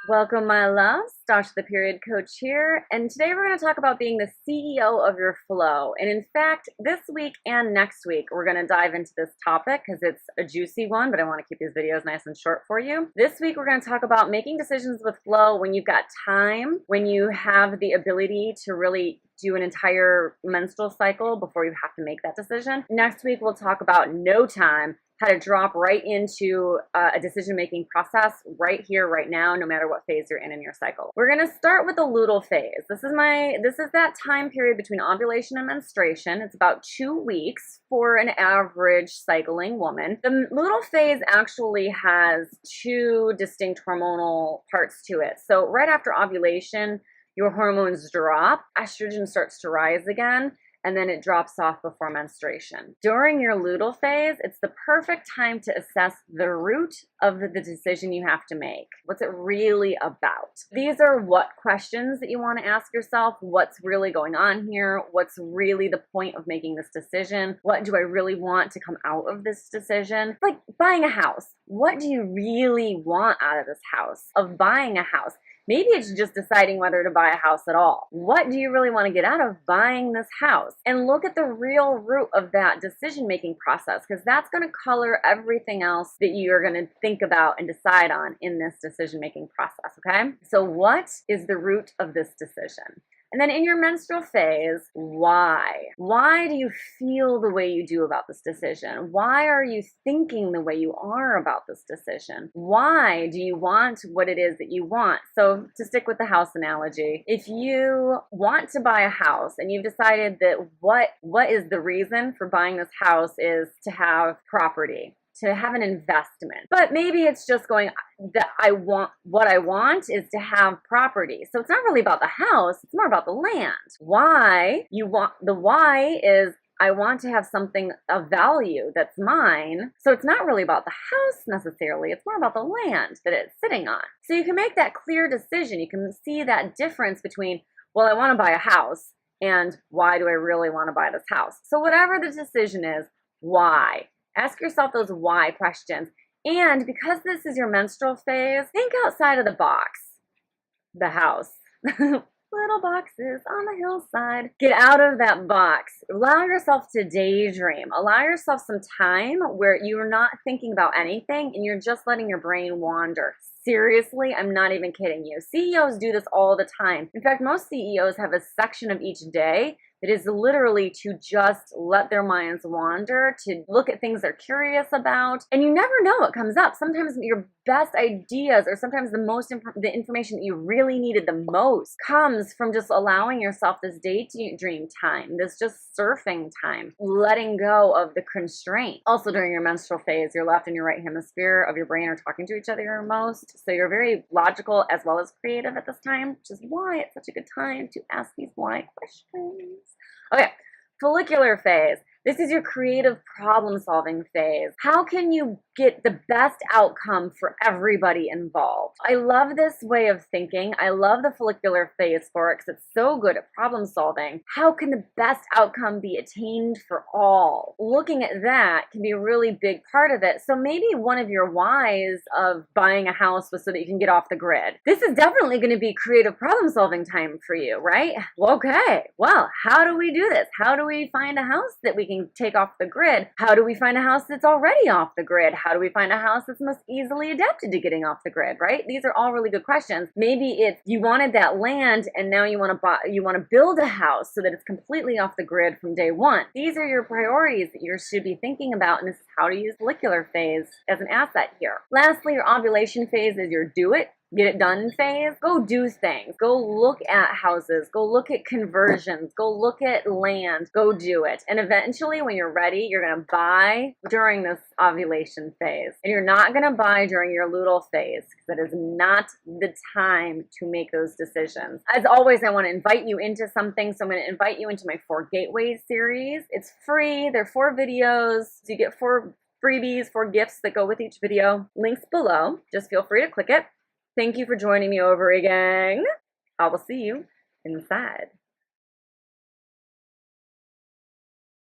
Welcome, my loves. Stasha, the period coach here, and today we're going to talk about being the CEO of your flow. And in fact, this week and next week, we're going to dive into this topic because it's a juicy one, but I want to keep these videos nice and short for you. This week, we're going to talk about making decisions with flow when you've got time, when you have the ability to really do an entire menstrual cycle before you have to make that decision. Next week, we'll talk about no time, how to drop right into a decision-making process right here, right now, no matter what phase you're in your cycle. We're gonna start with the luteal phase. This is that time period between ovulation and menstruation. It's about 2 weeks for an average cycling woman. The luteal phase actually has 2 distinct hormonal parts to it. So right after ovulation, your hormones drop, estrogen starts to rise again, and then it drops off before menstruation. During your luteal phase, it's the perfect time to assess the root of the decision you have to make. What's it really about? These are what questions that you want to ask yourself. What's really going on here? What's really the point of making this decision? What do I really want to come out of this decision? It's like buying a house. What do you really want out of this house, of buying a house? Maybe it's just deciding whether to buy a house at all. What do you really want to get out of buying this house? And look at the real root of that decision-making process, because that's going to color everything else that you're going to think about and decide on in this decision-making process, okay? So what is the root of this decision? And then in your menstrual phase, why? Why do you feel the way you do about this decision? Why are you thinking the way you are about this decision? Why do you want what it is that you want? So to stick with the house analogy, if you want to buy a house and you've decided that what is the reason for buying this house is to have property, to have an investment. But maybe it's just going that what I want is to have property. So it's not really about the house, it's more about the land. Why is I want to have something of value that's mine. So it's not really about the house necessarily, it's more about the land that it's sitting on. So you can make that clear decision. You can see that difference between, well, I want to buy a house, and why do I really want to buy this house? So whatever the decision is, why? Ask yourself those why questions. And because this is your menstrual phase, think outside of the box. The house. Little boxes on the hillside. Get out of that box. Allow yourself to daydream. Allow yourself some time where you're not thinking about anything and you're just letting your brain wander. Seriously, I'm not even kidding you. CEOs do this all the time. In fact, most CEOs have a section of each day that is literally to just let their minds wander, to look at things they're curious about. And you never know what comes up. Sometimes your best ideas, or sometimes the information that you really needed the most, comes from just allowing yourself this daydream time, this just surfing time, letting go of the constraint. Also during your menstrual phase, your left and your right hemisphere of your brain are talking to each other most. So you're very logical as well as creative at this time, which is why it's such a good time to ask these why questions. Okay, follicular phase. This is your creative problem-solving phase. How can you get the best outcome for everybody involved? I love this way of thinking. I love the follicular phase for it because it's so good at problem-solving. How can the best outcome be attained for all? Looking at that can be a really big part of it. So maybe one of your whys of buying a house was so that you can get off the grid. This is definitely going to be creative problem-solving time for you, right? Okay, well, how do we do this? How do we find a house that we can take off the grid? How do we find a house that's already off the grid? How do we find a house that's most easily adapted to getting off the grid, right? These are all really good questions. Maybe it's you wanted that land and now you want to build a house so that it's completely off the grid from day one. These are your priorities that you should be thinking about, and this is how to use follicular phase as an asset here. Lastly, your ovulation phase is your do it, get it done phase. Go do things. Go look at houses. Go look at conversions. Go look at land. Go do it. And eventually, when you're ready, you're going to buy during this ovulation phase. And you're not going to buy during your luteal phase because that is not the time to make those decisions. As always, I want to invite you into something. So I'm going to invite you into my 4 Gateways series. It's free. They're 4 videos. So you get 4 freebies, 4 gifts that go with each video. Links below. Just feel free to click it. Thank you for joining me over again. I will see you inside.